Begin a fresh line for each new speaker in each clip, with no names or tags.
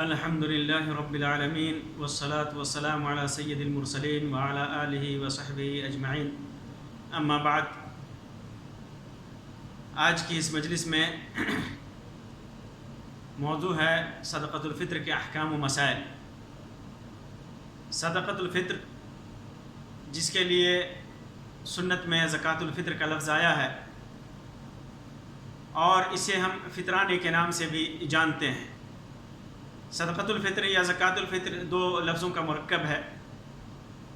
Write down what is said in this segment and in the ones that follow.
الحمد للہ رب العالمین والصلاة والسلام علی سید المرسلین وعلی آلہ وصحبہ اجمعین، اما بعد۔ آج کی اس مجلس میں موضوع ہے صدقۃ الفطر کے احکام و مسائل۔ صدقۃ الفطر، جس کے لیے سنت میں زکوٰۃ الفطر کا لفظ آیا ہے، اور اسے ہم فطرانے کے نام سے بھی جانتے ہیں۔ صدقۃ الفطر یا زکوٰۃ الفطر دو لفظوں کا مرکب ہے۔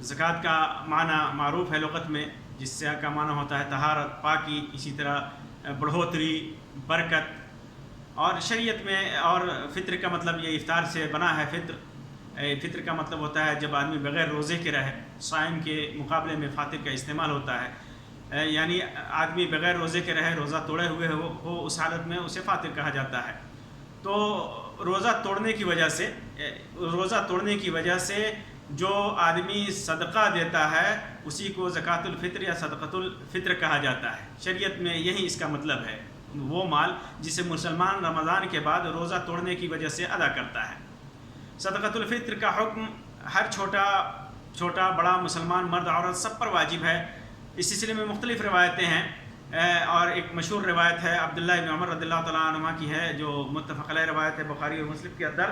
زکوٰۃ کا معنی معروف ہے لغت میں، جس سے کا معنی ہوتا ہے طہارت، پاکی، اسی طرح بڑھوتری، برکت، اور شریعت میں اور فطر کا مطلب یہ افطار سے بنا ہے۔ فطر کا مطلب ہوتا ہے جب آدمی بغیر روزے کے رہے، صائم کے مقابلے میں فاطر کا استعمال ہوتا ہے، یعنی آدمی بغیر روزے کے رہے، روزہ توڑے ہوئے ہو، اس حالت میں اسے فاطر کہا جاتا ہے۔ تو روزہ توڑنے کی وجہ سے جو آدمی صدقہ دیتا ہے اسی کو زکوٰۃ الفطر یا صدقۃ الفطر کہا جاتا ہے۔ شریعت میں یہی اس کا مطلب ہے، وہ مال جسے مسلمان رمضان کے بعد روزہ توڑنے کی وجہ سے ادا کرتا ہے۔ صدقۃ الفطر کا حکم ہر چھوٹا بڑا مسلمان مرد عورت سب پر واجب ہے۔ اس سلسلے میں مختلف روایتیں ہیں، اور ایک مشہور روایت ہے عبداللہ بن عمر رضی اللہ تعالیٰ عنہ کی ہے، جو متفق علیہ روایت ہے بخاری اور مسلم کے اندر،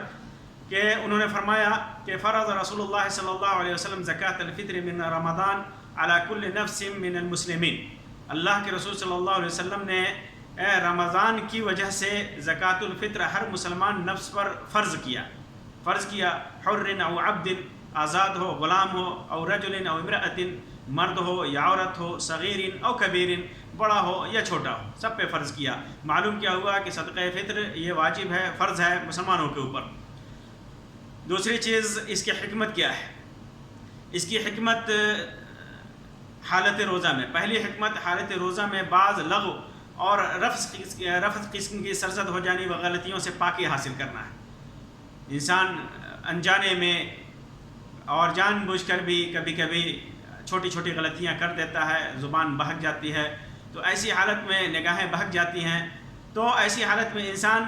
کہ انہوں نے فرمایا کہ فرض رسول اللہ صلی اللہ علیہ وسلم زکوٰۃ الفطر من رمضان علی کل نفس من المسلمین۔ اللہ کے رسول صلی اللہ علیہ وسلم نے رمضان کی وجہ سے زکوٰۃ الفطر ہر مسلمان نفس پر فرض کیا، حر او عبد، آزاد ہو، غلام ہو، او رجل او امرأۃ، مرد ہو یا عورت ہو، صغیر او کبیر، بڑا ہو یا چھوٹا ہو، سب پہ فرض کیا۔ معلوم کیا ہوا کہ صدقہ فطر یہ واجب ہے، فرض ہے مسلمانوں کے اوپر۔ دوسری چیز، اس کی حکمت کیا ہے؟ اس کی حکمت حالت روزہ میں، پہلی حکمت حالت روزہ میں بعض لغو اور رفض قسم کی سرزد ہو جانے و غلطیوں سے پاکی حاصل کرنا ہے۔ انسان انجانے میں اور جان بوجھ کر بھی کبھی کبھی چھوٹی چھوٹی غلطیاں کر دیتا ہے، زبان بہک جاتی ہے، تو ایسی حالت میں نگاہیں بہک جاتی ہیں۔ تو ایسی حالت میں انسان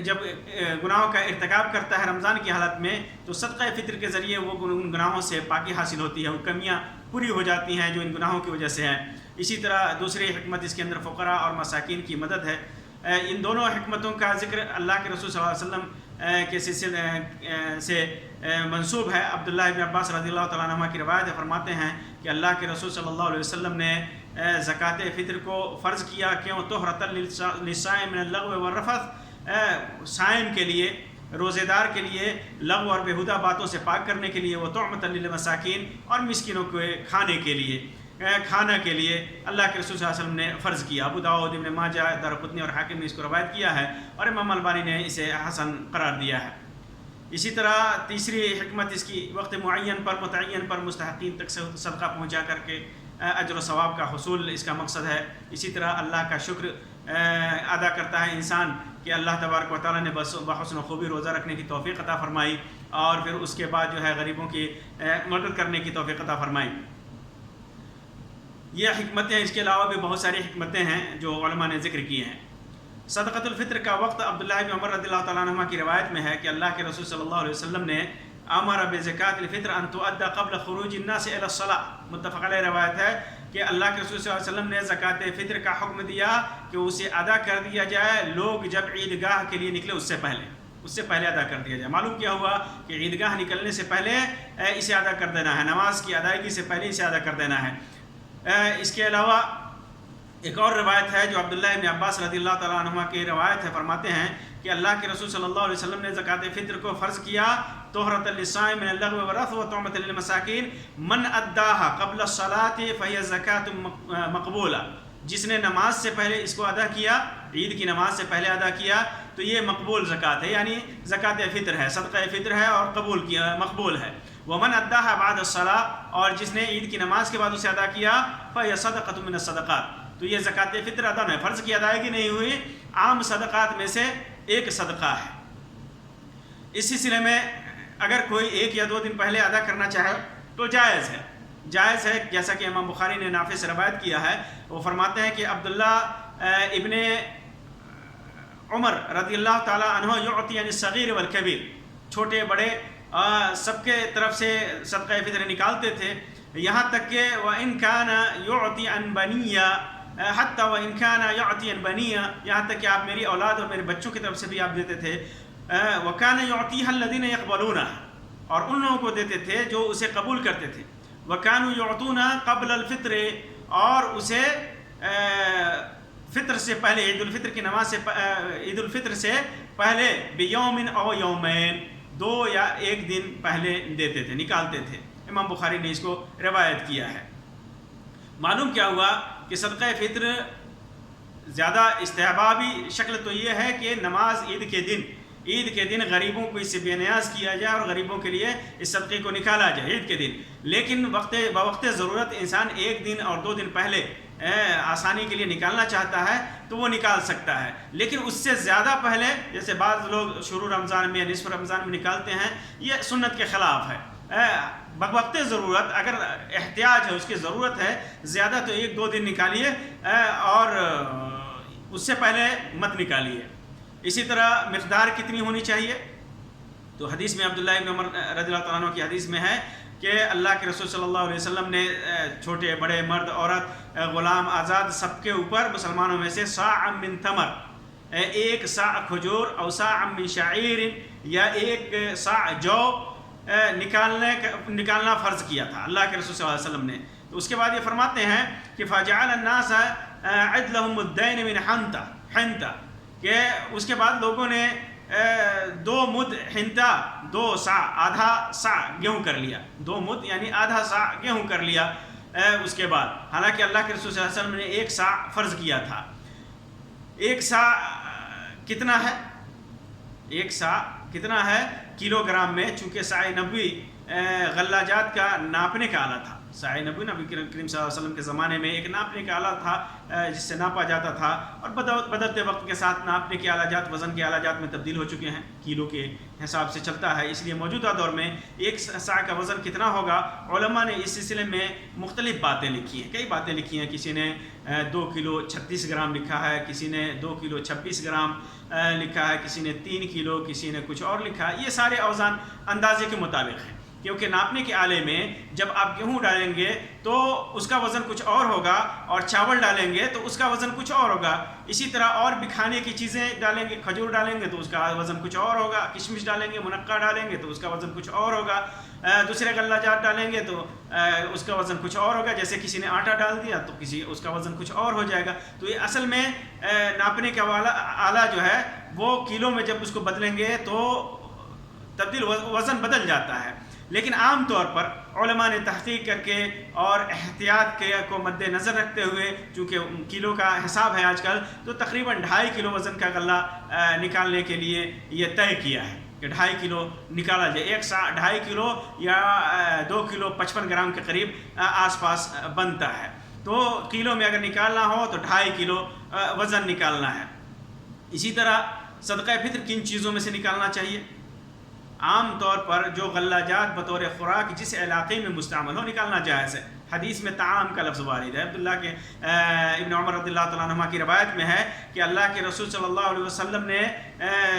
جب گناہوں کا ارتکاب کرتا ہے رمضان کی حالت میں، تو صدقہ فطر کے ذریعے وہ ان گناہوں سے پاکی حاصل ہوتی ہے، وہ کمیاں پوری ہو جاتی ہیں جو ان گناہوں کی وجہ سے ہیں۔ اسی طرح دوسری حکمت اس کے اندر فقراء اور مساکین کی مدد ہے۔ ان دونوں حکمتوں کا ذکر اللہ کے رسول صلی اللہ علیہ وسلم کے سلسلے سے منسوب ہے۔ عبداللہ بن عباس رضی اللہ تعالیٰ عنہ کی روایت ہے، فرماتے ہیں کہ اللہ کے رسول صلی اللہ علیہ وسلم نے زکوٰۃ فطر کو فرض کیا، کیوں؟ طہرۃ للصائم من اللغو والرفث، صائم کے لیے، روزے دار کے لیے لغو اور بیہودہ باتوں سے پاک کرنے کے لیے، وہ طعمۃ للمساکین، اور مسکینوں کے کھانے کے لیے اللہ کے رسول صلی اللہ علیہ وسلم نے فرض کیا۔ ابو داؤد، ابن ماجہ، دارقطنی اور حاکم نے اس کو روایت کیا ہے، اور امام البانی نے اسے حسن قرار دیا ہے۔ اسی طرح تیسری حکمت اس کی وقت معین پر متعین پر مستحقین تک صدقہ پہنچا کر کے اجر و ثواب کا حصول اس کا مقصد ہے۔ اسی طرح اللہ کا شکر ادا کرتا ہے انسان کہ اللہ تبارک و تعالیٰ نے بحسن و خوبی روزہ رکھنے کی توفیق عطا فرمائی، اور پھر اس کے بعد جو ہے غریبوں کی مدد کرنے کی توفیق عطا فرمائی۔ یہ حکمتیں، اس کے علاوہ بھی بہت ساری حکمتیں ہیں جو علماء نے ذکر کی ہیں۔ صدقۃ الفطر کا وقت عبداللہ بن عمر رضی اللہ تعالیٰ عنہ کی روایت میں ہے کہ اللہ کے رسول صلی اللہ علیہ وسلم نے امر بزکوٰۃ الفطر ان تؤدى قبل خروج الناس الى الصلاۃ، متفق علیہ روایت ہے کہ اللہ کے رسول صلی اللہ علیہ وسلم نے زکوٰۃ فطر کا حکم دیا کہ اسے ادا کر دیا جائے، لوگ جب عیدگاہ کے لیے نکلے اس سے پہلے ادا کر دیا جائے۔ معلوم کیا ہوا کہ عیدگاہ نکلنے سے پہلے اسے ادا کر دینا ہے، نماز کی ادائیگی سے پہلے اسے ادا کر دینا ہے۔ اس کے علاوہ ایک اور روایت ہے جو عبداللہ بن عباس رضی اللہ تعالیٰ عنہ کی روایت ہے، فرماتے ہیں کہ اللہ کے رسول صلی اللہ علیہ وسلم نے زکوٰۃ فطر کو فرض کیا، طہرۃ للصائم من اللغو والرفث وطعمۃ للمساکین، من اداها قبل الصلاۃ فہی زکوٰۃ مقبولہ، جس نے نماز سے پہلے اس کو ادا کیا، عید کی نماز سے پہلے ادا کیا، تو یہ مقبول زکوٰۃ ہے، یعنی زکوٰۃ فطر ہے، صدقہ فطر ہے اور مقبول ہے۔ ومن اداها بعد الصلاۃ، اور جس نے عید کی نماز کے بعد اسے ادا کیا، فہی صدقۃ من الصدقات، تو یہ زکوٰۃ فطر ادا نہیں، فرض کی ادائیگی نہیں ہوئی، عام صدقات میں سے ایک صدقہ ہے۔ اس سلسلے میں اگر کوئی 1 یا 2 دن پہلے ادا کرنا چاہے تو جائز ہے، جیسا کہ امام بخاری نے نافع سے روایت کیا ہے، وہ فرماتے ہیں کہ عبداللہ ابن عمر رضی اللہ تعالیٰ عنہ یعطی عن الصغیر والکبیر، چھوٹے بڑے سب کے طرف سے صدقہ فطر نکالتے تھے، یہاں تک کہ وَإِنْ كَانَ يُعْطِي عَنْ بَنِيَّ حَتَّى وَإِنْ كَانَ يُعْطِي عَنْ بَنِيَّ، یہاں تک کہ آپ میری اولاد اور میرے بچوں کی طرف سے بھی آپ دیتے تھے، وَكَانَ يُعْطِيهَا الَّذِينَ يَقْبَلُونَهَا، اور ان لوگوں کو دیتے تھے جو اسے قبول کرتے تھے، وَكَانُوا يُعْطُونَ قَبْلَ الْفِطْرِ، اور اسے فطر سے پہلے، عید الفطر کی نماز سے، عید الفطر سے پہلے بِيَوْمٍ أَوْ يَوْمَيْنِ، 2 یا 1 دن پہلے دیتے تھے، نکالتے تھے۔ امام بخاری نے اس کو روایت کیا ہے۔ معلوم کیا ہوا کہ صدقہ فطر زیادہ استحبابی شکل تو یہ ہے کہ نماز عید کے دن غریبوں کو اس سے بے نیاز کیا جائے اور غریبوں کے لیے اس صدقے کو نکالا جائے عید کے دن، لیکن بوقت ضرورت انسان 1 دن اور 2 دن پہلے آسانی کے لیے نکالنا چاہتا ہے تو وہ نکال سکتا ہے، لیکن اس سے زیادہ پہلے جیسے بعض لوگ شروع رمضان میں، نصف رمضان میں نکالتے ہیں، یہ سنت کے خلاف ہے۔ بوقت ضرورت اگر احتیاج ہے، اس کی ضرورت ہے، زیادہ تو 1-2 دن نکالیے اور اس سے پہلے مت نکالیے۔ اسی طرح مقدار کتنی ہونی چاہیے؟ تو حدیث میں عبداللہ ابن عمر رضی اللہ تعالیٰ عنہ کی حدیث میں ہے کہ اللہ کے رسول صلی اللہ علیہ وسلم نے چھوٹے بڑے، مرد عورت، غلام آزاد، سب کے اوپر مسلمانوں میں سے صاع من تمر، 1 صاع کھجور، او صاع من شعیر، یا 1 صاع جو نکالنا فرض کیا تھا اللہ کے رسول صلی اللہ علیہ وسلم نے۔ تو اس کے بعد یہ فرماتے ہیں کہ فَجَعَلَ النَّاسَ عِدْلَهُمُ الدَّيْنِ مِنْ حِنْطَةٍ، کہ اس کے بعد لوگوں نے 2 مد حنطہ، 2 صاع، آدھا صاع گیہوں کر لیا، 2 مد یعنی آدھا صاع گیہوں کر لیا اس کے بعد، حالانکہ اللہ کے رسول صلی اللہ علیہ وسلم نے 1 صاع فرض کیا تھا۔ 1 صاع کتنا ہے؟ 1 صاع کتنا ہے کلو گرام میں؟ چونکہ صاع نبوی غلہ جات کا ناپنے کا آلہ تھا، صاع نبوی نبی کریم صلی اللہ علیہ وسلم کے زمانے میں ایک ناپنے کا آلہ تھا جس سے ناپا جاتا تھا، اور بدلتے وقت کے ساتھ ناپنے کے آلہ جات، وزن کے آلہ جات میں تبدیل ہو چکے ہیں، کلو کے حساب سے چلتا ہے، اس لیے موجودہ دور میں 1 صاع کا وزن کتنا ہوگا؟ علماء نے اس سلسلے میں مختلف باتیں لکھی ہیں، کئی باتیں لکھی ہیں، کسی نے 2 کلو 36 گرام لکھا ہے، کسی نے 2 کلو 26 گرام لکھا ہے، کسی نے 3 کلو، کسی نے کچھ اور لکھا ہے۔ یہ سارے اوزان اندازے کے مطابق ہیں، کیونکہ ناپنے کے آلے میں جب آپ گیہوں ڈالیں گے تو اس کا وزن کچھ اور ہوگا، اور چاول ڈالیں گے تو اس کا وزن کچھ اور ہوگا، اسی طرح اور بھی کھانے کی چیزیں ڈالیں گے، کھجور ڈالیں گے تو اس کا وزن کچھ اور ہوگا، کشمش ڈالیں گے، منقع ڈالیں گے تو اس کا وزن کچھ اور ہوگا، دوسرے غلہ جات ڈالیں گے تو اس کا وزن کچھ اور ہوگا، جیسے کسی نے آٹا ڈال دیا تو اس کا وزن کچھ اور ہو جائے گا۔ تو یہ اصل میں ناپنے کا آلہ جو ہے وہ کلو میں جب اس کو بدلیں گے تو وزن بدل جاتا ہے، لیکن عام طور پر علماء نے تحقیق کر کے اور احتیاط کو مد نظر رکھتے ہوئے، چونکہ کلو کا حساب ہے آج کل، تو تقریباً 2.5 کلو وزن کا غلہ نکالنے کے لیے یہ طے کیا ہے کہ 2.5 کلو نکالا جائے۔ 1 صاع 2.5 کلو یا 2 کلو 55 گرام کے قریب آس پاس بنتا ہے، تو کلو میں اگر نکالنا ہو تو 2.5 کلو وزن نکالنا ہے۔ اسی طرح صدقہ فطر کن چیزوں میں سے نکالنا چاہیے؟ عام طور پر جو غلہ جات بطور خوراک جس علاقے میں مستعمل ہو نکالنا جائز ہے۔ حدیث میں طعام کا لفظ وارد ہے، عبداللہ کے ابن عمر رضی اللہ تعالیٰ عنہ کی روایت میں ہے کہ اللہ کے رسول صلی اللہ علیہ وسلم نے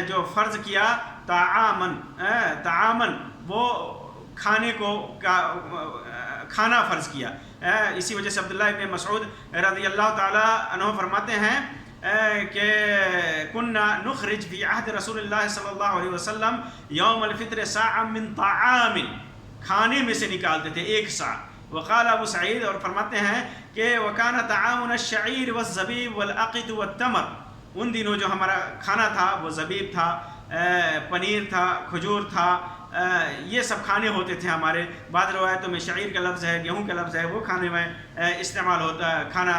جو فرض کیا طعامن، وہ کھانے کو کھانا فرض کیا۔ اسی وجہ سے عبداللہ ابن مسعود رضی اللہ تعالیٰ عنہ فرماتے ہیں کہ کننا نخرج فی عہد رسول اللہ صلی اللہ علیہ وسلم یوم الفطر صاعا من طعام، کھانے میں سے نکالتے تھے 1 صاع۔ وقال ابو سعید، اور فرماتے ہیں کہ وکان طعامنا الشعیر والزبیب والعقد والتمر، ان دنوں جو ہمارا کھانا تھا وہ زبیب تھا، پنیر تھا، کھجور تھا، یہ سب کھانے ہوتے تھے ہمارے۔ بعض روایتوں میں شعیر کا لفظ ہے، گیہوں کا لفظ ہے، وہ کھانے میں استعمال ہوتا، کھانا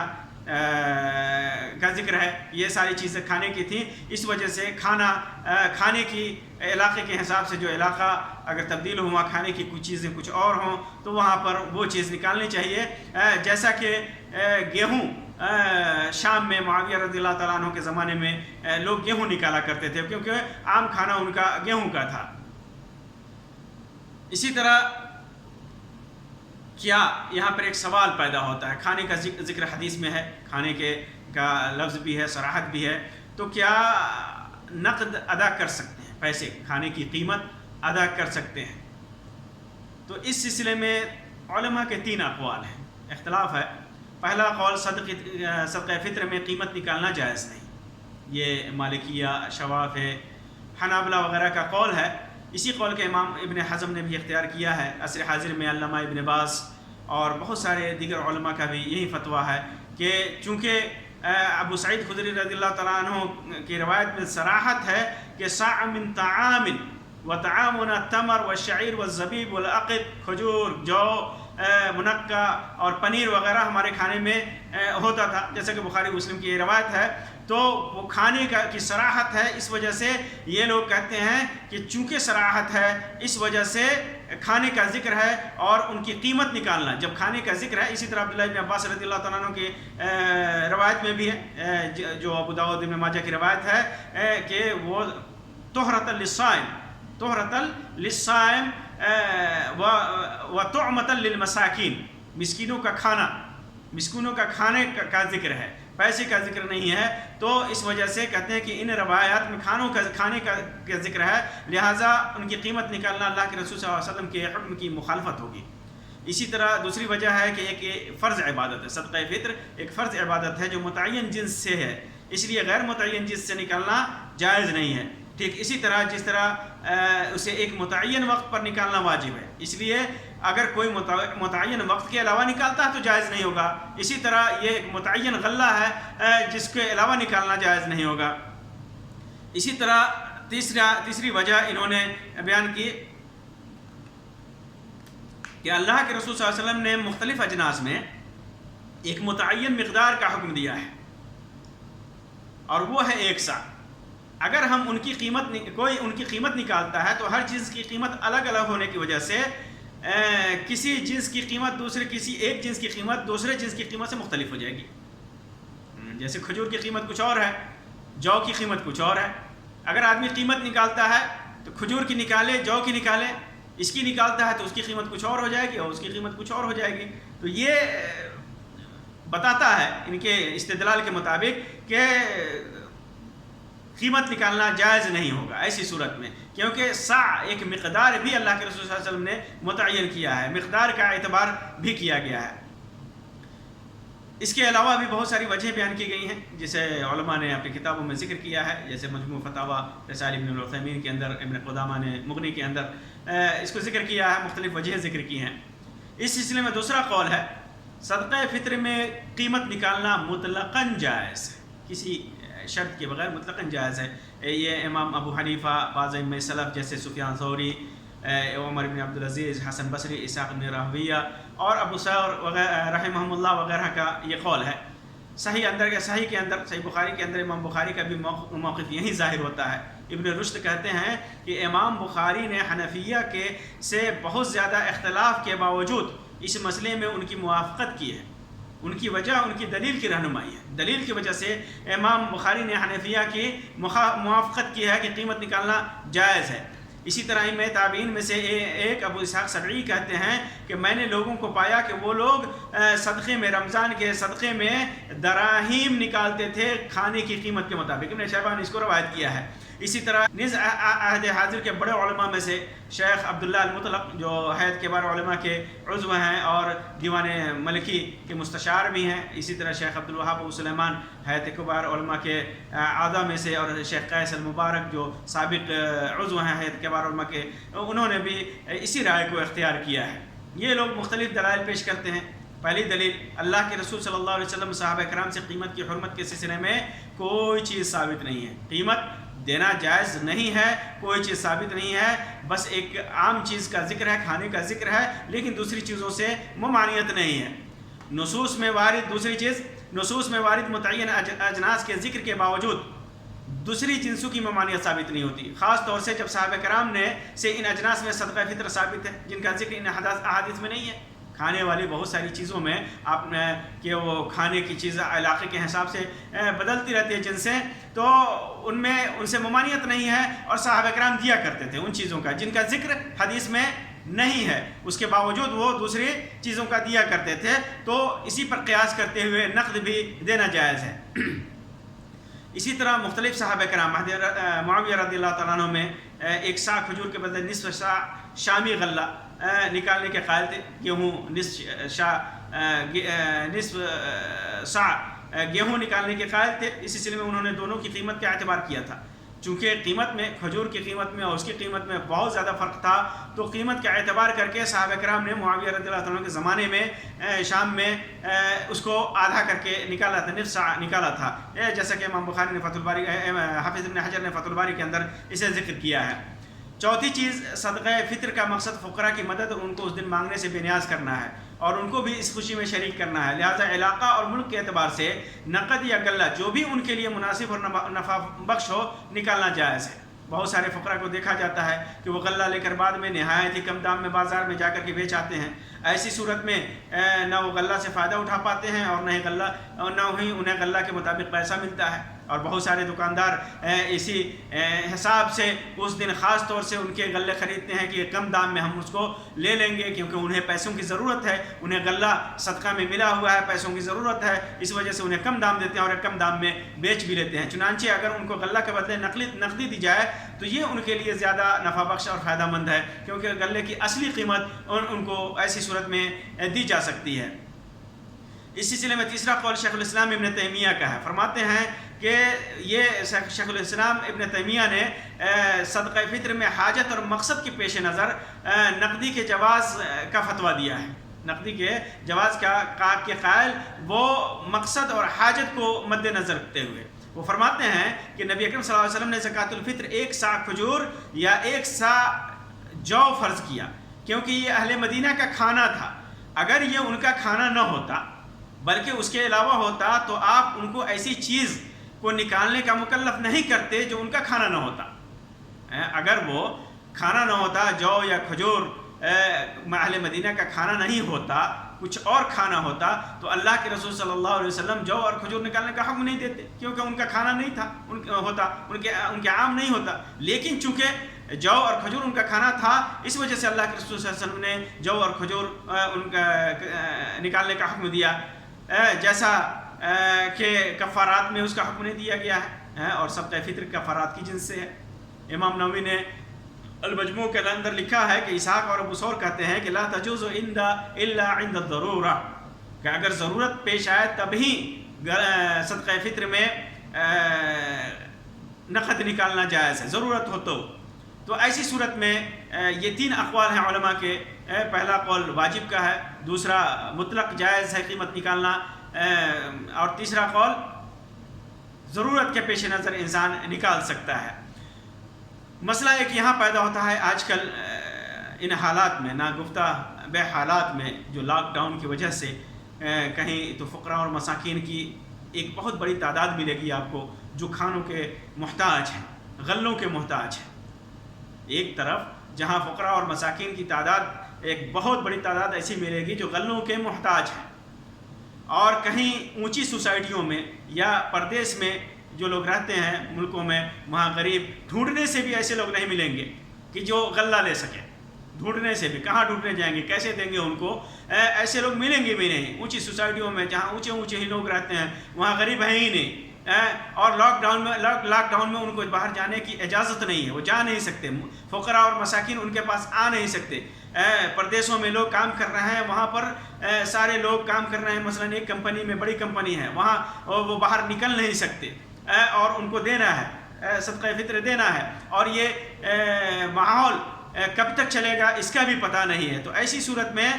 کا ذکر ہے۔ یہ ساری چیزیں کھانے کی تھیں، اس وجہ سے کھانے کی علاقے کے حساب سے جو علاقہ اگر تبدیل ہوا، کھانے کی کچھ چیزیں کچھ اور ہوں تو وہاں پر وہ چیز نکالنی چاہیے۔ جیسا کہ گیہوں شام میں معاویہ رضی اللہ تعالیٰ عنہ کے زمانے میں لوگ گیہوں نکالا کرتے تھے، کیونکہ عام کھانا ان کا گیہوں کا تھا۔ اسی طرح کیا یہاں پر ایک سوال پیدا ہوتا ہے، کھانے کا ذکر حدیث میں ہے، کھانے کا لفظ بھی ہے، صراحت بھی ہے، تو کیا نقد ادا کر سکتے ہیں، پیسے کھانے کی قیمت ادا کر سکتے ہیں۔ تو اس سلسلے میں علماء کے 3 اقوال ہیں، اختلاف ہے۔ پہلا قول صدقہ فطر میں قیمت نکالنا جائز نہیں، یہ مالکیہ، شواف، حنابلہ وغیرہ کا قول ہے۔ اسی قول کے امام ابن حزم نے بھی اختیار کیا ہے۔ عصر حاضر میں علامہ ابن باز اور بہت سارے دیگر علماء کا بھی یہی فتویٰ ہے کہ چونکہ ابو سعید خدری رضی اللہ تعالیٰ عنہ کی روایت میں صراحت ہے کہ صاع من طعام وطعامنا التمر والشعیر والزبیب والعقد، کھجور، جو، منقع اور پنیر وغیرہ ہمارے کھانے میں ہوتا تھا، جیسا کہ بخاری مسلم کی یہ روایت ہے۔ تو وہ کھانے کی صراحت ہے، اس وجہ سے یہ لوگ کہتے ہیں کہ چونکہ صراحت ہے اس وجہ سے کھانے کا ذکر ہے اور ان کی قیمت نکالنا جب کھانے کا ذکر ہے۔ اسی طرح عبداللہ بن عباس رضی اللہ تعالیٰ عنہ کی روایت میں بھی ہے، جو ابو داؤد ابن ماجہ کی روایت ہے کہ وہ طہرۃ للصائم وطعمۃ للمساکین، مسکینوں کا کھانے کا ذکر ہے، پیسے کا ذکر نہیں ہے۔ تو اس وجہ سے کہتے ہیں کہ ان روایات میں کھانے کا ذکر ہے، لہٰذا ان کی قیمت نکالنا اللہ کے رسول صلی اللہ علیہ وسلم کے حکم کی مخالفت ہوگی۔ اسی طرح دوسری وجہ ہے کہ ایک فرض عبادت ہے، صدقہ فطر ایک فرض عبادت ہے جو متعین جنس سے ہے، اس لیے غیر متعین جنس سے نکالنا جائز نہیں ہے۔ ٹھیک اسی طرح جس طرح اسے ایک متعین وقت پر نکالنا واجب ہے، اس لیے اگر کوئی متعین وقت کے علاوہ نکالتا ہے تو جائز نہیں ہوگا۔ اسی طرح یہ ایک متعین غلہ ہے جس کے علاوہ نکالنا جائز نہیں ہوگا۔ اسی طرح تیسری وجہ انہوں نے بیان کی کہ اللہ کے رسول صلی اللہ علیہ وسلم نے مختلف اجناس میں ایک متعین مقدار کا حکم دیا ہے اور وہ ہے 1 سا۔ اگر ہم کوئی ان کی قیمت نکالتا ہے تو ہر چیز کی قیمت الگ الگ ہونے کی وجہ سے کسی جنس کی قیمت ایک جنس کی قیمت دوسرے جنس کی قیمت سے مختلف ہو جائے گی۔ جیسے کھجور کی قیمت کچھ اور ہے، جو کی قیمت کچھ اور ہے۔ اگر آدمی قیمت نکالتا ہے تو کھجور کی نکالے، جو کی نکالے، اس کی نکالتا ہے تو اس کی قیمت کچھ اور ہو جائے گی اور اس کی قیمت کچھ اور ہو جائے گی۔ تو یہ بتاتا ہے ان کے استدلال کے مطابق کہ قیمت نکالنا جائز نہیں ہوگا ایسی صورت میں، کیونکہ سا ایک مقدار بھی اللہ کے رسول صلی اللہ علیہ وسلم نے متعین کیا ہے، مقدار کا اعتبار بھی کیا گیا ہے۔ اس کے علاوہ بھی بہت ساری وجہیں بیان کی گئی ہیں جسے علماء نے اپنی کتابوں میں ذکر کیا ہے، جیسے مجموع فتاویٰ رسائل ابن العثیمین کے اندر، ابن قدامہ نے مغنی کے اندر اس کو ذکر کیا ہے، مختلف وجہیں ذکر کی ہیں۔ اس سلسلے میں دوسرا قول ہے صدقہ فطر میں قیمت نکالنا مطلقاً جائز ہے، کسی شرط کے بغیر مطلقاً جائز ہے۔ یہ امام ابو حنیفہ، بعض ائمہ سلف جیسے سفیان ثوری، عمر بن عبدالعزیز، حسن بصری، اسحاق بن راہویہ اور ابو ثور رحمہم اللہ وغیرہ کا یہ قول ہے۔ صحیح بخاری کے اندر امام بخاری کا بھی موقف یہی ظاہر ہوتا ہے۔ ابن رشد کہتے ہیں کہ امام بخاری نے حنفیہ سے بہت زیادہ اختلاف کے باوجود اس مسئلے میں ان کی موافقت کی ہے۔ ان کی وجہ ان کی دلیل کی رہنمائی ہے، دلیل کی وجہ سے امام بخاری نے حنفیہ کی موافقت کی ہے کہ قیمت نکالنا جائز ہے۔ اسی طرح ائمہ تابعین میں سے ایک ابو اسحاق سبعی کہتے ہیں کہ میں نے لوگوں کو پایا کہ وہ لوگ صدقے میں، رمضان کے صدقے میں دراہیم نکالتے تھے کھانے کی قیمت کے مطابق۔ ابن شیبان نے اس کو روایت کیا ہے۔ اسی طرح عہد حاضر کے بڑے علماء میں سے شیخ عبداللہ المطلق جو حیات کبار علماء کے عضو ہیں اور دیوان ملکی کے مستشار بھی ہیں، اسی طرح شیخ عبدالوہاب ابو سلیمان حیات کبار علماء کے اعضاء میں سے، اور شیخ قیس المبارک جو سابق عضو ہیں حیات کبار علماء کے، انہوں نے بھی اسی رائے کو اختیار کیا ہے۔ یہ لوگ مختلف دلائل پیش کرتے ہیں۔ پہلی دلیل، اللہ کے رسول صلی اللہ علیہ وسلم صحابہ کرام سے قیمت کی حرمت کے سلسلے میں کوئی چیز ثابت نہیں ہے، قیمت دینا جائز نہیں ہے، کوئی چیز ثابت نہیں ہے، بس ایک عام چیز کا ذکر ہے، کھانے کا ذکر ہے، لیکن دوسری چیزوں سے ممانعت نہیں ہے۔ نصوص میں وارد متعین اجناس کے ذکر کے باوجود دوسری جنسوں کی ممانعت ثابت نہیں ہوتی، خاص طور سے جب صحابہ کرام سے ان اجناس میں صدقہ فطر ثابت ہے جن کا ذکر ان احادیث میں نہیں ہے۔ کھانے والی بہت ساری چیزوں میں کہ وہ کھانے کی چیز علاقے کے حساب سے بدلتی رہتی ہے جنسیں، تو ان سے ممانعت نہیں ہے، اور صحابہ کرام دیا کرتے تھے ان چیزوں کا جن کا ذکر حدیث میں نہیں ہے، اس کے باوجود وہ دوسری چیزوں کا دیا کرتے تھے، تو اسی پر قیاس کرتے ہوئے نقد بھی دینا جائز ہے۔ اسی طرح مختلف صحابہ کرام معاویہ رضی اللہ تعالیٰ عنہ میں ایک سا کھجور کے بدلے نصف سا شامی غلہ نکالنے کے قائل تھے، گیہوں نصف سا گیہوں نکالنے کے قائل تھے۔ اس سلسلے میں انہوں نے دونوں کی قیمت کا اعتبار کیا تھا، چونکہ قیمت میں کھجور کی قیمت میں اور اس کی قیمت میں بہت زیادہ فرق تھا، تو قیمت کا اعتبار کر کے صحابہ کرام نے معاویہ رضی اللہ عنہ کے زمانے میں شام میں اس کو آدھا کر کے نکالا تھا، نصف سا نکالا تھا، جیسا کہ امام بخاری نے فتح الباری، حافظ ابن حجر نے فتح الباری کے اندر اسے ذکر کیا ہے۔ چوتھی چیز، صدقہ فطر کا مقصد فقراء کی مدد اور ان کو اس دن مانگنے سے بے نیاز کرنا ہے اور ان کو بھی اس خوشی میں شریک کرنا ہے، لہٰذا علاقہ اور ملک کے اعتبار سے نقد یا غلہ جو بھی ان کے لیے مناسب اور نفع بخش ہو نکالنا جائز ہے۔ بہت سارے فقراء کو دیکھا جاتا ہے کہ وہ غلہ لے کر بعد میں نہایت ہی کم دام میں بازار میں جا کر کے بیچ آتے ہیں، ایسی صورت میں نہ وہ غلہ سے فائدہ اٹھا پاتے ہیں اور نہ ہی انہیں غلہ کے مطابق پیسہ ملتا ہے، اور بہت سارے دکاندار اسی حساب سے اس دن خاص طور سے ان کے غلے خریدتے ہیں کہ کم دام میں ہم اس کو لے لیں گے، کیونکہ انہیں پیسوں کی ضرورت ہے، انہیں غلہ صدقہ میں ملا ہوا ہے، پیسوں کی ضرورت ہے، اس وجہ سے انہیں کم دام دیتے ہیں اور کم دام میں بیچ بھی لیتے ہیں۔ چنانچہ اگر ان کو غلہ کے بدلے نقدی دی جائے تو یہ ان کے لیے زیادہ نفع بخش اور فائدہ مند ہے، کیونکہ غلے کی اصلی قیمت ان کو ایسی صورت میں دی جا سکتی ہے۔ اس سلسلے میں تیسرا قول شیخ الاسلام ابن تیمیہ کا ہے، فرماتے ہیں کہ یہ شیخ الاسلام ابن تیمیہ نے صدقہ فطر میں حاجت اور مقصد کے پیش نظر نقدی کے جواز کا فتویٰ دیا ہے۔ نقدی کے جواز کے قائل وہ مقصد اور حاجت کو مد نظر رکھتے ہوئے وہ فرماتے ہیں کہ نبی اکرم صلی اللہ علیہ وسلم نے زکوٰۃ الفطر ایک سا کھجور یا ایک سا جو فرض کیا، کیونکہ یہ اہل مدینہ کا کھانا تھا۔ اگر یہ ان کا کھانا نہ ہوتا بلکہ اس کے علاوہ ہوتا تو آپ ان کو ایسی چیز کو نکالنے کا مکلف نہیں کرتے جو ان کا کھانا نہ ہوتا۔ اگر وہ کھانا نہ ہوتا، جو یا کھجور اہل مدینہ کا کھانا نہیں ہوتا، کچھ اور کھانا ہوتا، تو اللہ کے رسول صلی اللہ علیہ وسلم جو اور کھجور نکالنے کا حکم نہیں دیتے، کیونکہ ان کا کھانا نہیں تھا، ان کے عام نہیں ہوتا۔ لیکن چونکہ جو اور کھجور ان کا کھانا تھا، اس وجہ سے اللہ کے رسول صلی اللہ علیہ وسلم نے جو اور کھجور ان کا نکالنے کا حکم دیا، جیسا کہ کفارات میں اس کا حکم نہیں دیا گیا ہے، اور صدقہ فطر کفارات کی جنس سے ہے۔ امام نووی نے المجموع کے اندر لکھا ہے کہ اسحاق اور ابو ثور کہتے ہیں کہ لا تجوز الا عند الضرورہ، کہ اگر ضرورت پیش آئے تبھی صدقہ فطر میں نقد نکالنا جائز ہے، ضرورت ہو تو ایسی صورت میں یہ تین اقوال ہیں علماء کے۔ پہلا قول واجب کا ہے، دوسرا مطلق جائز ہے قیمت نکالنا، اور تیسرا قول ضرورت کے پیش نظر انسان نکال سکتا ہے۔ مسئلہ ایک یہاں پیدا ہوتا ہے آج کل ان حالات میں، ناگفتہ بے حالات میں، جو لاک ڈاؤن کی وجہ سے کہیں تو فقراء اور مساکین کی ایک بہت بڑی تعداد ملے گی آپ کو جو کھانوں کے محتاج ہیں، غلوں کے محتاج ہیں۔ ایک طرف جہاں فقراء اور مساکین کی تعداد، ایک بہت بڑی تعداد ایسی ملے گی جو غلوں کے محتاج ہیں، اور کہیں اونچی سوسائٹیوں میں یا پردیس میں جو لوگ رہتے ہیں ملکوں میں، وہاں غریب ڈھونڈنے سے بھی ایسے لوگ نہیں ملیں گے کہ جو غلہ لے سکیں، ڈھونڈنے سے بھی کہاں ڈھونڈنے جائیں گے، کیسے دیں گے ان کو، ایسے لوگ ملیں گے بھی نہیں۔ اونچی سوسائٹیوں میں جہاں اونچے ہی لوگ رہتے ہیں وہاں غریب ہیں ہی نہیں، اور لاک ڈاؤن میں ان کو باہر جانے کی اجازت نہیں ہے، وہ جا نہیں سکتے، فقراء اور مساکین ان کے پاس آ نہیں سکتے۔ پردیسوں میں لوگ کام کر رہے ہیں، وہاں پر سارے لوگ کام کر رہے ہیں، مثلا ایک کمپنی میں، بڑی کمپنی ہے، وہاں وہ باہر نکل نہیں سکتے، اور ان کو دینا ہے، صدقہ فطر دینا ہے، اور یہ ماحول کب تک چلے گا اس کا بھی پتہ نہیں ہے۔ تو ایسی صورت میں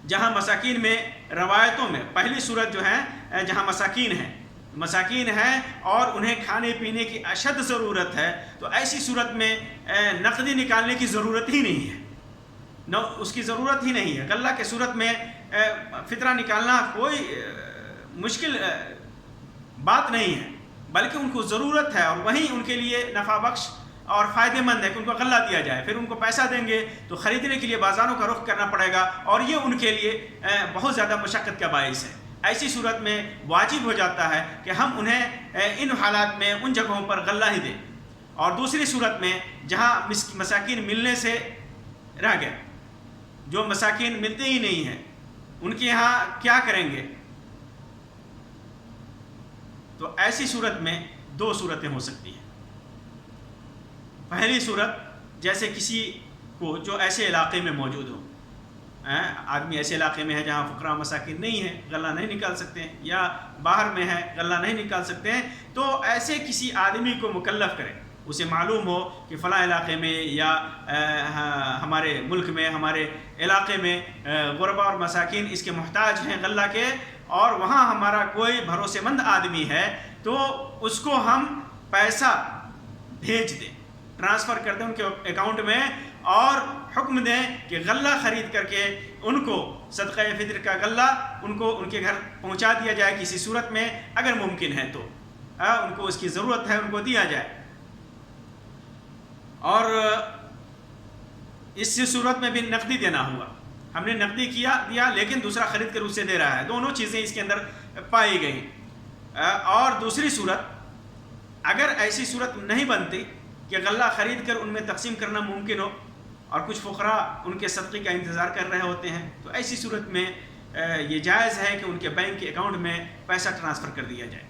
جہاں مساکین میں روایتوں میں پہلی صورت جو ہے جہاں مساکین ہیں اور انہیں کھانے پینے کی اشد ضرورت ہے، تو ایسی صورت میں نقدی نکالنے کی ضرورت ہی نہیں ہے، اس کی ضرورت ہی نہیں ہے۔ غلہ کے صورت میں فطرہ نکالنا کوئی مشکل بات نہیں ہے، بلکہ ان کو ضرورت ہے، اور وہیں ان کے لیے نفع بخش اور فائدہ مند ہے کہ ان کو غلہ دیا جائے، پھر ان کو پیسہ دیں گے تو خریدنے کے لیے بازاروں کا رخ کرنا پڑے گا، اور یہ ان کے لیے بہت زیادہ مشقت کا باعث ہے۔ ایسی صورت میں واجب ہو جاتا ہے کہ ہم انہیں ان حالات میں ان جگہوں پر غلہ ہی دیں۔ اور دوسری صورت میں جہاں مساکین ملنے سے رہ گئے، جو مساکین ملتے ہی نہیں ہیں، ان کے یہاں کیا کریں گے؟ تو ایسی صورت میں دو صورتیں ہو سکتی ہیں. پہلی صورت جیسے کسی کو جو ایسے علاقے میں موجود ہو، آدمی ایسے علاقے میں ہے جہاں فقراء مساکین نہیں ہیں، غلہ نہیں نکال سکتے ہیں، یا باہر میں ہے غلہ نہیں نکال سکتے ہیں، تو ایسے کسی آدمی کو مکلف کرے. اسے معلوم ہو کہ فلاں علاقے میں یا ہمارے ملک میں، ہمارے علاقے میں غربا اور مساکین اس کے محتاج ہیں غلہ کے، اور وہاں ہمارا کوئی بھروسے مند آدمی ہے، تو اس کو ہم پیسہ بھیج دیں، ٹرانسفر کر دیں ان کے اکاؤنٹ میں، اور حکم دیں کہ غلہ خرید کر کے ان کو صدقہ فطر کا غلہ ان کو ان کے گھر پہنچا دیا جائے کسی صورت میں، اگر ممکن ہے تو ان کو اس کی ضرورت ہے ان کو دیا جائے. اور اس صورت میں بھی نقدی دینا ہوا، ہم نے نقدی دیا لیکن دوسرا خرید کر اسے دے رہا ہے، دونوں چیزیں اس کے اندر پائی گئیں. اور دوسری صورت، اگر ایسی صورت نہیں بنتی کہ غلہ خرید کر ان میں تقسیم کرنا ممکن ہو اور کچھ فقراء ان کے صدقے کا انتظار کر رہے ہوتے ہیں، تو ایسی صورت میں یہ جائز ہے کہ ان کے بینک کے اکاؤنٹ میں پیسہ ٹرانسفر کر دیا جائے،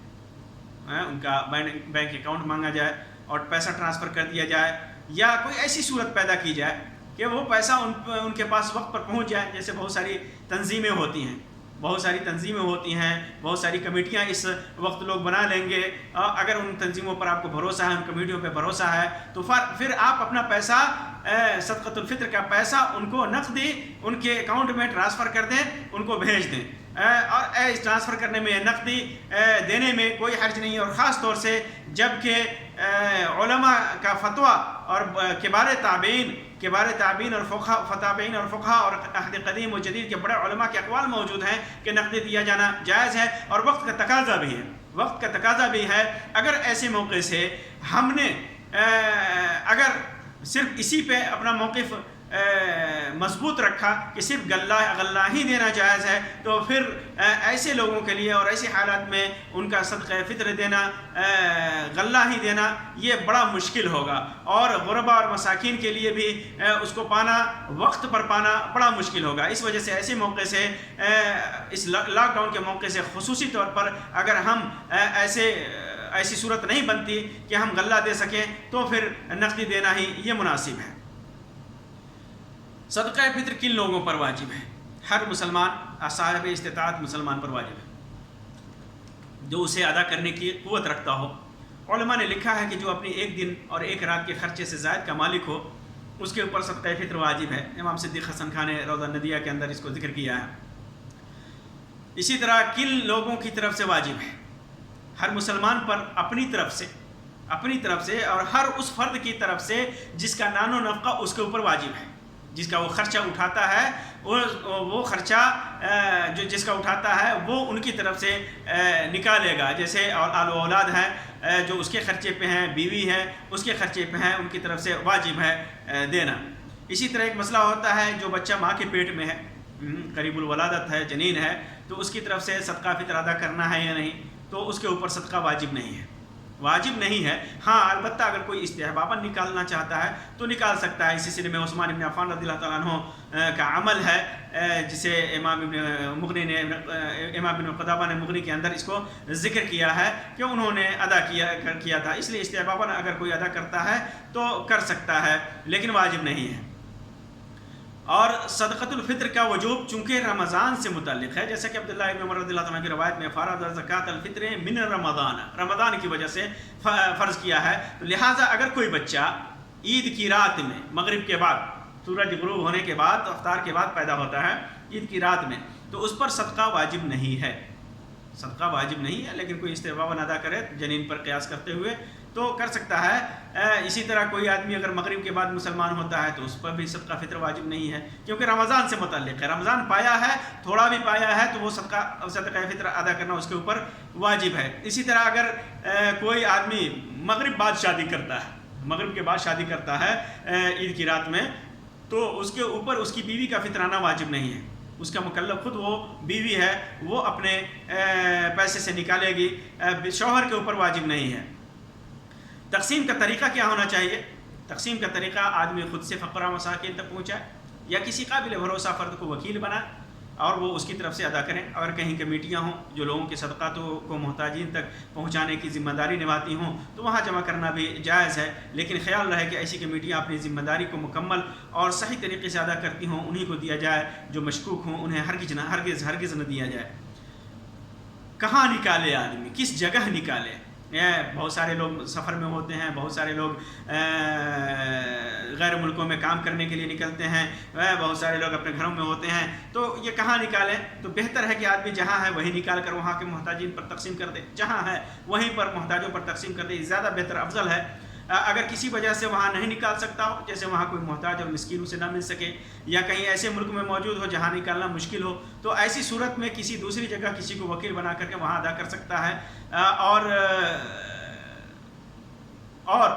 ان کا بینک اکاؤنٹ مانگا جائے اور پیسہ ٹرانسفر کر دیا جائے، یا کوئی ایسی صورت پیدا کی جائے کہ وہ پیسہ ان کے پاس وقت پر پہنچ جائے. جیسے بہت ساری تنظیمیں ہوتی ہیں، بہت ساری کمیٹیاں اس وقت لوگ بنا لیں گے. اگر ان تنظیموں پر آپ کو بھروسہ ہے، ان کمیٹیوں پہ بھروسہ ہے، تو پھر آپ اپنا پیسہ صدقۃ الفطر کا پیسہ ان کو نقدی ان کے اکاؤنٹ میں ٹرانسفر کر دیں، ان کو بھیج دیں. اور ٹرانسفر کرنے میں، نقدی دینے میں کوئی حرج نہیں ہے. اور خاص طور سے جب کہ علماء کا فتویٰ اور کبار تابعین اور فقہا اور عہد قدیم و جدید کے بڑے علماء کے اقوال موجود ہیں کہ نقدی دیا جانا جائز ہے، اور وقت کا تقاضا بھی ہے. اگر ایسے موقع سے ہم نے اگر صرف اسی پہ اپنا موقف مضبوط رکھا کہ صرف غلہ ہی دینا جائز ہے، تو پھر ایسے لوگوں کے لیے اور ایسی حالات میں ان کا صدقہ فطر دینا، غلہ ہی دینا، یہ بڑا مشکل ہوگا. اور غربا اور مساکین کے لیے بھی اس کو پانا، وقت پر پانا بڑا مشکل ہوگا. اس وجہ سے ایسے موقع سے، اس لاک ڈاؤن کے موقع سے خصوصی طور پر اگر ہم ایسی صورت نہیں بنتی کہ ہم غلہ دے سکیں، تو پھر نقدی دینا ہی یہ مناسب ہے. صدقہ فطر کن لوگوں پر واجب ہے؟ ہر مسلمان، صاحب استطاعت مسلمان پر واجب ہے جو اسے ادا کرنے کی قوت رکھتا ہو. علماء نے لکھا ہے کہ جو اپنی ایک دن اور ایک رات کے خرچے سے زائد کا مالک ہو، اس کے اوپر صدقہ فطر واجب ہے. امام صدیق حسن خان نے روضہ الندیہ کے اندر اس کو ذکر کیا ہے. اسی طرح کن لوگوں کی طرف سے واجب ہے؟ ہر مسلمان پر اپنی طرف سے اور ہر اس فرد کی طرف سے جس کا نان و نفقہ اس کے اوپر واجب ہے، جس کا وہ خرچہ اٹھاتا ہے، وہ خرچہ جس کا اٹھاتا ہے وہ ان کی طرف سے نکالے گا. جیسے آل و اولاد ہیں جو اس کے خرچے پہ ہیں، بیوی ہے اس کے خرچے پہ ہیں، ان کی طرف سے واجب ہے دینا. اسی طرح ایک مسئلہ ہوتا ہے جو بچہ ماں کے پیٹ میں ہے، قریب الولادت ہے، جنین ہے، تو اس کی طرف سے صدقہ فطر ادا کرنا ہے یا نہیں، تو اس کے اوپر صدقہ واجب نہیں ہے. ہاں البتہ اگر کوئی استحباباً نکالنا چاہتا ہے تو نکال سکتا ہے. اسی سلسلے میں عثمان بن عفان رضی اللہ تعالیٰ عنہ کا عمل ہے جسے امام بن قدامہ نے مغنی کے اندر اس کو ذکر کیا ہے کہ انہوں نے ادا کیا تھا. اس لیے استحباباً اگر کوئی ادا کرتا ہے تو کر سکتا ہے، لیکن واجب نہیں ہے. اور صدقۃ الفطر کا وجوب چونکہ رمضان سے متعلق ہے، جیسا کہ عبداللہ ابن عمر رضی اللہ عنہ کی روایت میں فرض زکوٰۃ الفطر من رمضان کی وجہ سے فرض کیا ہے. تو لہٰذا اگر کوئی بچہ عید کی رات میں، مغرب کے بعد، سورج غروب ہونے کے بعد، افطار کے بعد پیدا ہوتا ہے عید کی رات میں، تو اس پر صدقہ واجب نہیں ہے. لیکن کوئی استحباباً ادا کرے جنین پر قیاس کرتے ہوئے تو کر سکتا ہے. اسی طرح کوئی آدمی اگر مغرب کے بعد مسلمان ہوتا ہے تو اس پر بھی صدقہ فطر واجب نہیں ہے، کیونکہ رمضان سے متعلق ہے. رمضان پایا ہے، تھوڑا بھی پایا ہے، تو وہ صدقہ فطر ادا کرنا اس کے اوپر واجب ہے. اسی طرح اگر کوئی آدمی مغرب کے بعد شادی کرتا ہے عید کی رات میں، تو اس کے اوپر اس کی بیوی کا فطرانہ واجب نہیں ہے. اس کا مکلف خود وہ بیوی ہے، وہ اپنے پیسے سے نکالے گی، شوہر کے اوپر واجب نہیں ہے. تقسیم کا طریقہ کیا ہونا چاہیے؟ تقسیم کا طریقہ آدمی خود سے فقراء مساکین تک پہنچائے، یا کسی قابل بھروسہ فرد کو وکیل بنائے، اور وہ اس کی طرف سے ادا کریں. اگر کہیں کمیٹیاں ہوں جو لوگوں کے صدقاتوں کو محتاجین تک پہنچانے کی ذمہ داری نبھاتی ہوں تو وہاں جمع کرنا بھی جائز ہے، لیکن خیال رہے کہ ایسی کمیٹیاں اپنی ذمہ داری کو مکمل اور صحیح طریقے سے ادا کرتی ہوں، انہی کو دیا جائے. جو مشکوک ہوں انہیں ہرگز نہ دیا جائے. کہاں نکالے آدمی، کس جگہ نکالے؟ بہت سارے لوگ سفر میں ہوتے ہیں، بہت سارے لوگ غیر ملکوں میں کام کرنے کے لیے نکلتے ہیں، بہت سارے لوگ اپنے گھروں میں ہوتے ہیں. تو یہ کہاں نکالیں؟ تو بہتر ہے کہ آدمی جہاں ہے وہیں نکال کر وہاں کے محتاجین پر تقسیم کر دے. جہاں ہے وہیں پر محتاجوں پر تقسیم کر دے، زیادہ بہتر افضل ہے. اگر کسی وجہ سے وہاں نہیں نکال سکتا ہو، جیسے وہاں کوئی محتاج اور مسکین اسے نہ مل سکے، یا کہیں ایسے ملک میں موجود ہو جہاں نکالنا مشکل ہو، تو ایسی صورت میں کسی دوسری جگہ کسی کو وکیل بنا کر کے وہاں ادا کر سکتا ہے. اور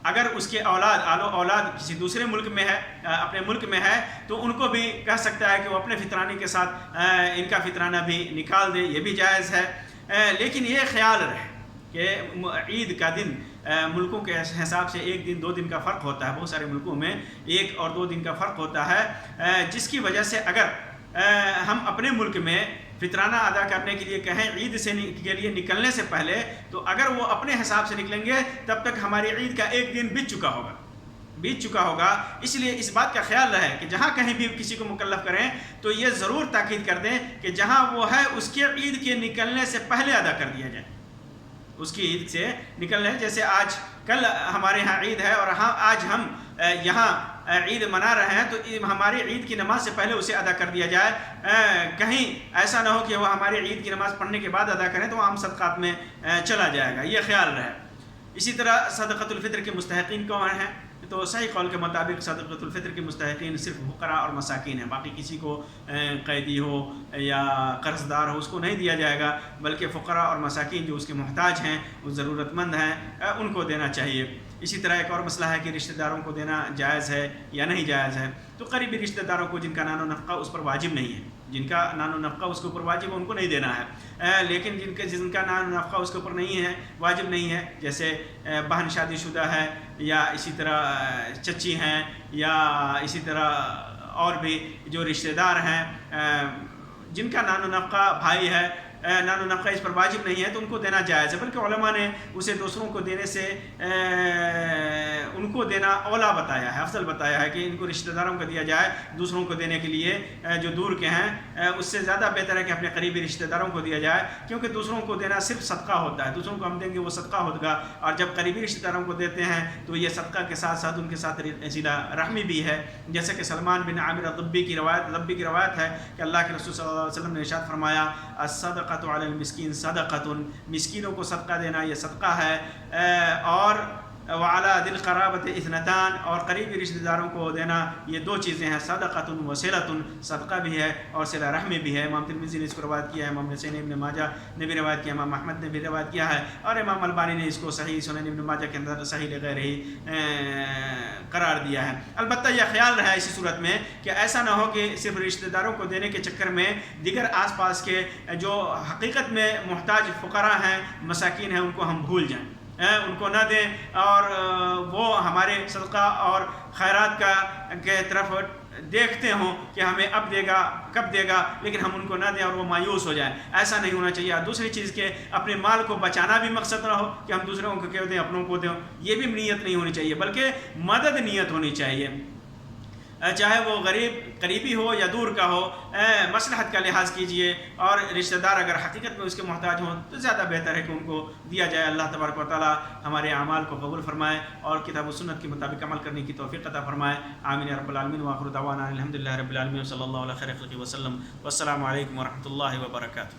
اگر اس کے اولاد کسی دوسرے ملک میں ہے، اپنے ملک میں ہے، تو ان کو بھی کہہ سکتا ہے کہ وہ اپنے فطرانے کے ساتھ ان کا فطرانہ بھی نکال دے، یہ بھی جائز ہے. لیکن یہ خیال رہے کہ عید کا دن ملکوں کے حساب سے 1 دن 2 دن کا فرق ہوتا ہے. بہت سارے ملکوں میں 1 اور 2 دن کا فرق ہوتا ہے، جس کی وجہ سے اگر ہم اپنے ملک میں فطرانہ ادا کرنے کے لیے کہیں عید کے لیے نکلنے سے پہلے، تو اگر وہ اپنے حساب سے نکلیں گے تب تک ہماری عید کا 1 دن بیت چکا ہوگا. اس لیے اس بات کا خیال رہے کہ جہاں کہیں بھی کسی کو مکلف کریں تو یہ ضرور تاکید کر دیں کہ جہاں وہ ہے اس کے عید کے نکلنے سے پہلے ادا کر دیا جائے. اس کی عید سے نکلنے، جیسے کل ہمارے ہاں عید ہے اور آج ہم یہاں عید منا رہے ہیں، تو ہماری عید کی نماز سے پہلے اسے ادا کر دیا جائے. کہیں ایسا نہ ہو کہ وہ ہماری عید کی نماز پڑھنے کے بعد ادا کریں تو وہ عام صدقات میں چلا جائے گا. یہ خیال رہے. اسی طرح صدقۃ الفطر کے مستحقین کون ہیں؟ تو صحیح قول کے مطابق صدقۃ الفطر کے مستحقین صرف فقراء اور مساکین ہیں. باقی کسی کو قیدی ہو یا قرض دار ہو اس کو نہیں دیا جائے گا، بلکہ فقراء اور مساکین جو اس کے محتاج ہیں، وہ ضرورت مند ہیں، ان کو دینا چاہیے. اسی طرح ایک اور مسئلہ ہے کہ رشتہ داروں کو دینا جائز ہے یا نہیں جائز ہے. تو قریبی رشتہ داروں کو جن کا نان و نفقہ اس پر واجب نہیں ہے، جن کا نان و نفقہ اس کے اوپر واجب ہے ان کو نہیں دینا ہے. لیکن جن کا نان و نفقہ اس کے اوپر نہیں ہے، واجب نہیں ہے، جیسے بہن شادی شدہ ہے، یا اسی طرح چچی ہیں، یا اسی طرح اور بھی جو رشتہ دار ہیں جن کا نان و نفقہ بھائی ہے، نان و نفقہ اس پر واجب نہیں ہے، تو ان کو دینا جائز ہے. بلکہ علماء نے اسے دوسروں کو دینے سے ان کو دینا اولا بتایا ہے، افضل بتایا ہے کہ ان کو رشتہ داروں کو دیا جائے دوسروں کو دینے کے لیے جو دور کے ہیں. اس سے زیادہ بہتر ہے کہ اپنے قریبی رشتہ داروں کو دیا جائے، کیونکہ دوسروں کو دینا صرف صدقہ ہوتا ہے. دوسروں کو ہم دیں گے وہ صدقہ ہوگا، اور جب قریبی رشتہ داروں کو دیتے ہیں تو یہ صدقہ کے ساتھ ساتھ ان کے ساتھ صلہ رحمی بھی ہے. جیسے کہ سلمان بن عامر الضبی کی روایت ہے کہ اللہ کے رسول صلی اللہ علیہ وسلم نے ارشاد فرمایا، الصدقۃ علی المسکین صدقۃ، مسکینوں کو صدقہ دینا یہ صدقہ ہے. اور وعلی ذی القرابۃ اثنتان، اور قریبی رشتہ داروں کو دینا یہ 2 چیزیں ہیں، صدقۃ و صلۃ، صدقہ بھی ہے اور صلہ رحمی بھی ہے. امام ترمذی نے اس کو روایت کیا ہے، امام نسائی ابن ماجہ نے بھی روایت کیا، امام احمد نے بھی روایت کیا ہے، اور امام البانی نے اس کو صحیح سنن ابن ماجہ کے اندر صحیح لغیر ہی قرار دیا ہے. البتہ یہ خیال رہا اسی صورت میں کہ ایسا نہ ہو کہ صرف رشتہ داروں کو دینے کے چکر میں دیگر آس پاس کے جو حقیقت میں محتاج فقراء ہیں، مساکین ہیں، ان کو ہم بھول جائیں، ان کو نہ دیں، اور وہ ہمارے صدقہ اور خیرات کے طرف دیکھتے ہوں کہ ہمیں اب دے گا کب دے گا، لیکن ہم ان کو نہ دیں اور وہ مایوس ہو جائیں. ایسا نہیں ہونا چاہیے. دوسری چیز کہ اپنے مال کو بچانا بھی مقصد نہ ہو کہ ہم دوسروں کو کہہ دیں اپنوں کو دیں، یہ بھی نیت نہیں ہونی چاہیے، بلکہ مدد نیت ہونی چاہیے. چاہے وہ قریبی ہو یا دور کا ہو، مصلحت کا لحاظ کیجئے. اور رشتہ دار اگر حقیقت میں اس کے محتاج ہوں تو زیادہ بہتر ہے کہ ان کو دیا جائے. اللہ تبارک و تعالی ہمارے اعمال کو قبول فرمائے اور کتاب و سنت کے مطابق عمل کرنے کی توفیق عطا فرمائے. آمین یا رب العالمین. وآخر دعوانا الحمدللہ رب العالمین، صلی اللہ علیہ خیر خلقہ وسلم. والسلام علیکم ورحمۃ اللہ وبرکاتہ.